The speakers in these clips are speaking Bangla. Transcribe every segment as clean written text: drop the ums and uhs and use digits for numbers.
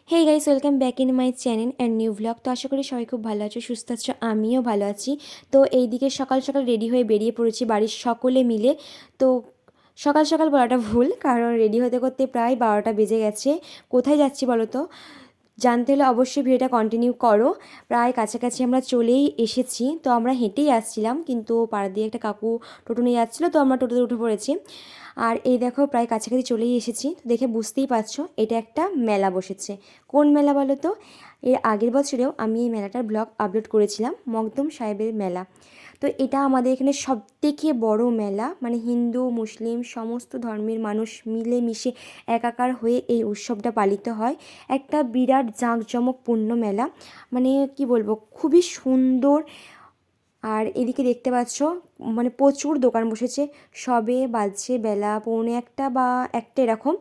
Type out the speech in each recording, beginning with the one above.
Hey guys, welcome back in my channel and new vlog. তো আশা করি সবাই খুব ভালো আছো, সুস্থ আছো, আমিও ভালো আছি। তো এইদিকে সকাল সকাল রেডি হয়ে বেরিয়ে পড়েছি বাড়ির সকলে মিলে। তো সকাল সকাল বলাটা ভুল, কারণ রেডি হতে করতে প্রায় 12টা বেজে গেছে। কোথায় যাচ্ছি বলো তো? জানতে হলে অবশ্যই ভিডিওটা কন্টিনিউ করো। প্রায় কাছাকাছি আমরা চলেই এসেছি। তো আমরা হেঁটেই আসছিলাম, কিন্তু পাড়া দিয়ে একটা কাকু টোটো নিয়ে যাচ্ছিলো, তো আমরা টোটোতে উঠে পড়েছি। আর এই দেখো প্রায় কাছাকাছি চলেই এসেছি। তো দেখে বুঝতেই পারছো এটা একটা মেলা বসেছে। কোন মেলা বলো তো? এর আগের বছরেও আমি এই মেলাটার ব্লগ আপলোড করেছিলাম, মখদুম সাহেবের মেলা। তো এটা আমাদের এখানে সবথেকে বড় মেলা, মানে হিন্দু মুসলিম সমস্ত ধর্মের মানুষ মিলেমিশে একাকার হয়ে এই উৎসবটা পালিত হয়। একটা বিরাট জাঁকজমকপূর্ণ মেলা, মানে কি বলবো, খুবই সুন্দর। আর এদিকে দেখতে পাচ্ছ মানে প্রচুর দোকান বসেছে। সবে বাজছে বেলা 1:45 বা 1টা এরকম।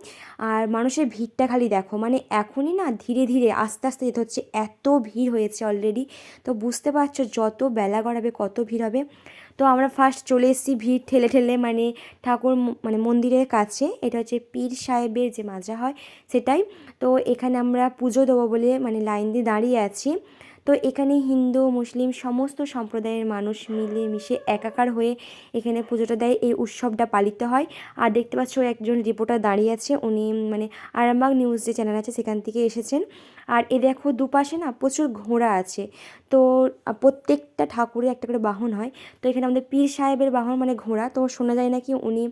আর মানুষের ভিড়টা খালি দেখো, মানে এখনই না ধীরে ধীরে আস্তে আস্তে যেতে হচ্ছে, এত ভিড় হয়েছে অলরেডি। তো বুঝতে পারছো যত বেলা গড়াবে কত ভিড় হবে। তো আমরা ফার্স্ট চলে এসেছি ভিড় ঠেলে ঠেলে, মানে ঠাকুর মানে মন্দিরের কাছে। এটা হচ্ছে পীর সাহেবের যে মাজা হয় সেটাই। তো এখানে আমরা পুজো দেবো বলে মানে লাইন দিয়ে দাঁড়িয়ে আছি। তো এখানে হিন্দু মুসলিম সমস্ত সম্প্রদায়ের মানুষ মিলে মিশে একাকার হয়ে এখানে পুজোটা দেয়, এই উৎসবটা পালিত হয়। আর দেখতে পাচ্ছ একজন রিপোর্টার দাঁড়িয়ে আছে, উনি মানে আরামবাগ নিউজ যে চ্যানেল আছে সেখান থেকে এসেছেন। আর এ দেখো দুপাশে না প্রচুর ঘোড়া আছে। তো প্রত্যেকটা ঠাকুরের একটা করে বাহন হয়। তো এখানে আমাদের পীর সাহেবের বাহন মানে ঘোড়া। তো শোনা যায় নাকি উনি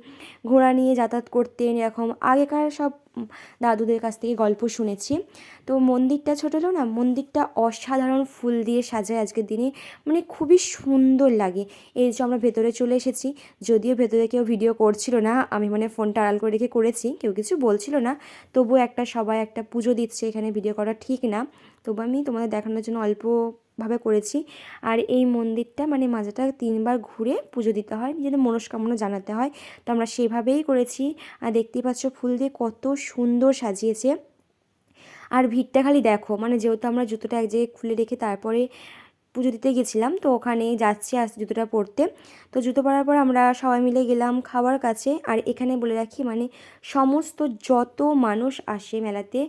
ঘোড়া নিয়ে যাতায়াত করতেন, এরকম আগেকার সব দাদুদের কাছ থেকে গল্প শুনেছি। তো মন্দিরটা ছোটো হলেও না মন্দিরটা অসাধারণ ফুল দিয়ে সাজায় আজকের দিনে, মানে খুবই সুন্দর লাগে। এই যে আমরা ভেতরে চলে এসেছি, যদিও ভেতরে কেউ ভিডিও করছিল না, আমি মানে ফোনটা আড়াল করে রেখে করেছি, কেউ কিছু বলছিল না। তবুও একটা সবাই একটা পুজো দিচ্ছে, এখানে ভিডিও করা ঠিক না, তবু আমি তোমাদের দেখানোর জন্য অল্পভাবে করেছি। আর এই মন্দিরটা মানে মাজাটা 3বার ঘুরে পুজো দিতে হয়, নিজেদের মনস্কামনা জানাতে হয়। তো আমরা সেভাবেই করেছি। আর দেখতেই পাচ্ছ ফুল দিয়ে কত সুন্দর সাজিয়েছে। আর ভিড়টা খালি দেখো, মানে যেহেতু আমরা জুতোটা এক জায়গায় খুলে রেখে তারপরে পুজো দিতে গেছিলাম, তো ওখানে যাচ্ছি আজ জুতোটা পরতে। তো জুতো পরার পর আমরা সবাই মিলে গেলাম খাওয়ার কাছে। আর এখানে বলে রাখি, মানে সমস্ত যত মানুষ আসে মেলাতে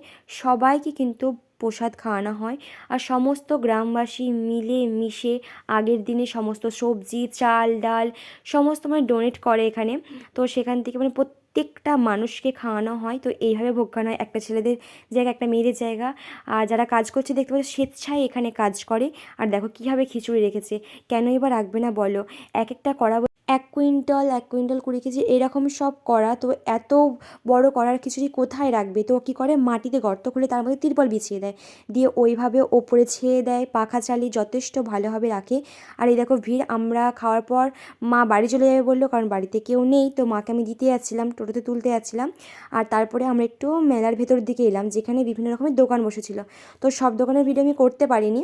সবাইকে কিন্তু প্রসাদ খাওয়ানো হয়। আর সমস্ত গ্রামবাসী মিলে মিশে আগের দিনে সমস্ত সবজি চাল ডাল সমস্ত মানে ডোনেট করে এখানে। তো সেখান থেকে মানে প্রত্যেকটা মানুষকে খাওয়ানো হয়। তো এইভাবে ভোগ খাওয়ানো হয়, একটা ছেলেদের জায়গা একটা মেয়েদের জায়গা। আর যারা কাজ করছে দেখতে পাচ্ছি স্বেচ্ছায় এখানে কাজ করে। আর দেখো কীভাবে খিচুড়ি রেখেছে, কেনই বা রাখবে না বলো? এক একটা কড়া 1 কুইন্টাল 1 কুইন্টাল 20 কেজি এরকম সব কড়া। তো এত বড় কড়ার খিচুড়ি কোথায় রাখবে? তো কী করে, মাটিতে গর্ত খুলে তার মধ্যে তিরপল বিছিয়ে দেয়, দিয়ে ওইভাবে ওপরে ছেয়ে দেয়, পাখা চালিয়ে যথেষ্ট ভালোভাবে রাখে। আর এই দেখো ভিড়। আমরা খাওয়ার পর মা বাড়ি চলে যাবে বললো, কারণ বাড়িতে কেউ নেই। তো মাকে আমি দিতে যাচ্ছিলাম, টোটোতে তুলতে যাচ্ছিলাম। আর তারপরে আমরা একটু মেলার ভেতরের দিকে এলাম, যেখানে বিভিন্ন রকমের দোকান বসেছিল। তো সব দোকানের ভিডিও আমি করতে পারিনি।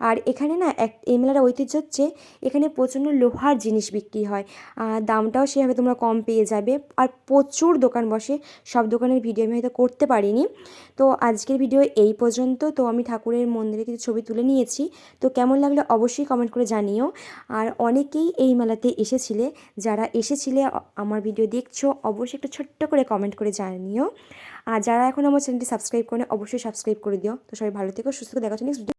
আর এখানে না এই মেলার ঐতিহ্য হচ্ছে এখানে প্রচণ্ড লোহার জিনিস বিক্রি হয়, দামটাও সেভাবে তোমরা কম পেয়ে যাবে। আর প্রচুর দোকান বসে, সব দোকানের ভিডিও আমি হয়তো করতে পারিনি। তো আজকের ভিডিও এই পর্যন্ত। তো আমি ঠাকুরের মন্দিরে কিছু ছবি তুলে নিয়েছি, তো কেমন লাগলো অবশ্যই কমেন্ট করে জানিও। আর অনেকেই এই মেলাতে এসেছিলে, যারা এসেছিলে আমার ভিডিও দেখছো অবশ্যই একটা ছোট্ট করে কমেন্ট করে জানিও। আর যারা এখন আমার চ্যানেলটি সাবস্ক্রাইব করে অবশ্যই সাবস্ক্রাইব করে দিও। তো সবাই ভালো থেকো, সুস্থ থেকো, দেখা হচ্ছে নেক্সট।